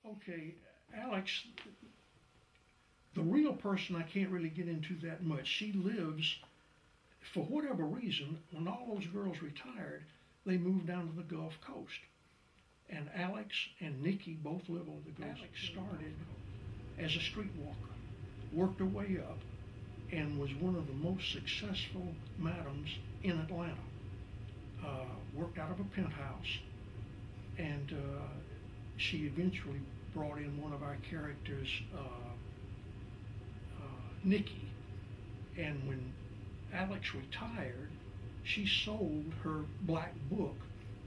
Okay, Alex, the real person I can't really get into that much. She lives, for whatever reason, when all those girls retired, they moved down to the Gulf Coast. And Alex and Nikki both live on the Gulf Coast. Alex started as a streetwalker, worked her way up, and was one of the most successful madams in Atlanta. Worked out of a penthouse, and she eventually brought in one of our characters, Nikki. And when Alex retired, she sold her black book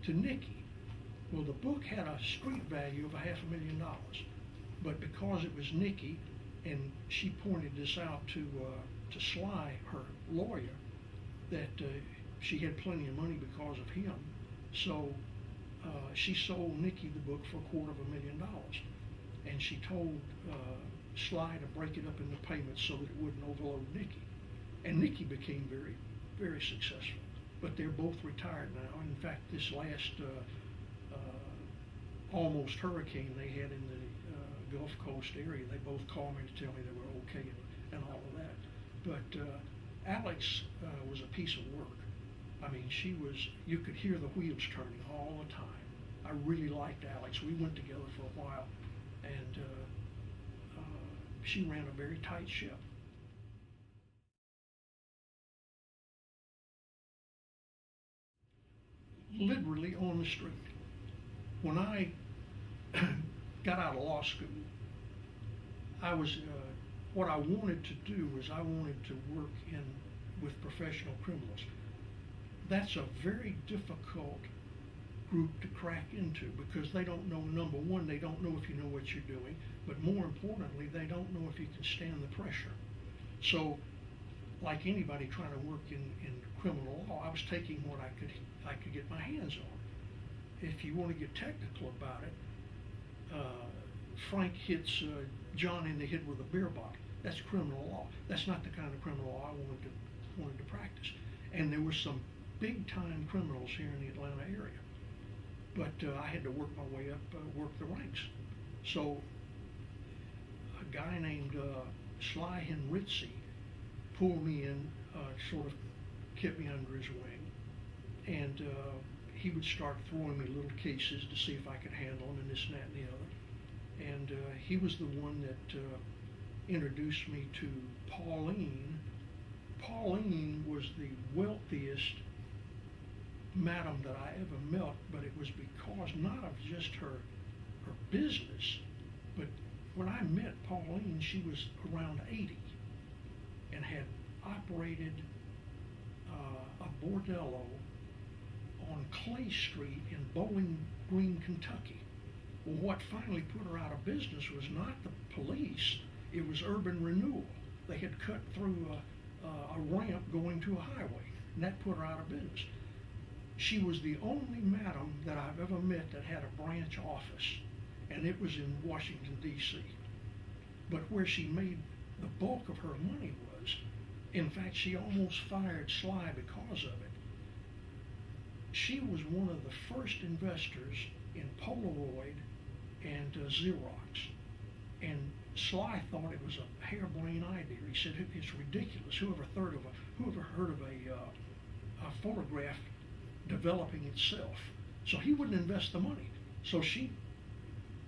to Nikki. Well, the book had a street value of $500,000, but because it was Nikki, and she pointed this out to Sly, her lawyer, that she had plenty of money because of him. So she sold Nikki the book for $250,000, and she told Sly to break it up into payments so that it wouldn't overload Nikki. And Nikki became very, very successful. But they're both retired now. In fact, this last almost hurricane they had in the Gulf Coast area, they both called me to tell me they were okay and all of that. But Alex was a piece of work. I mean, you could hear the wheels turning all the time. I really liked Alex. We went together for a while, and she ran a very tight ship. Literally on the street. When I got out of law school, I was what I wanted to do was I wanted to work with professional criminals. That's a very difficult group to crack into because they don't know, number one, they don't know if you know what you're doing, but more importantly, they don't know if you can stand the pressure. So, like anybody trying to work in criminal law, I was taking what I could get my hands on. If you want to get technical about it, Frank hits John in the head with a beer bottle. That's criminal law. That's not the kind of criminal law I wanted to practice. And there were some big-time criminals here in the Atlanta area, but I had to work my way up, work the ranks. So a guy named Sly Henritzi pulled me in, sort of kept me under his wing, and he would start throwing me little cases to see if I could handle them and this and that and the other. And he was the one that introduced me to Pauline. Pauline was the wealthiest madam that I ever met, but it was because not of just her business, but when I met Pauline, she was around 80 and had operated a bordello on Clay Street in Bowling Green, Kentucky. Well, what finally put her out of business was not the police, it was urban renewal. They had cut through a ramp going to a highway, and that put her out of business. She was the only madam that I've ever met that had a branch office, and it was in Washington, D.C. But where she made the bulk of her money was, in fact, she almost fired Sly because of it. She was one of the first investors in Polaroid and Xerox. And Sly thought it was a harebrained idea. He said, it's ridiculous. Whoever heard of a photograph developing itself? So he wouldn't invest the money. So she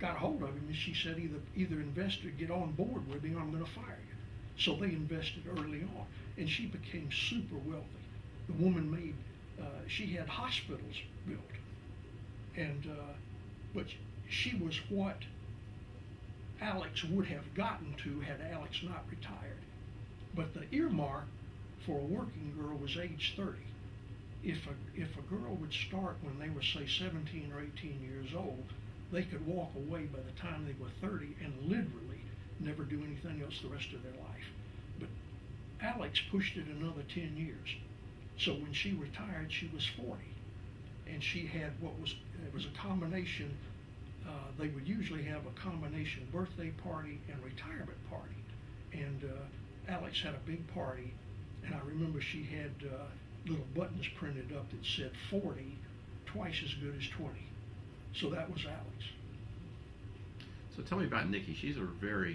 got a hold of him and she said, either invest or get on board with me or I'm going to fire you. So they invested early on, and she became super wealthy. The woman she had hospitals built, and but she was what Alex would have gotten to had Alex not retired. But the earmark for a working girl was age 30. If a girl would start when they were, say, 17 or 18 years old, they could walk away by the time they were 30 and literally never do anything else the rest of their life. But Alex pushed it another 10 years. So when she retired, she was 40. And she had it was a combination, they would usually have a combination birthday party and retirement party. And Alex had a big party, and I remember she had little buttons printed up that said 40, twice as good as 20. So that was Alex. So tell me about Nikki. She's a very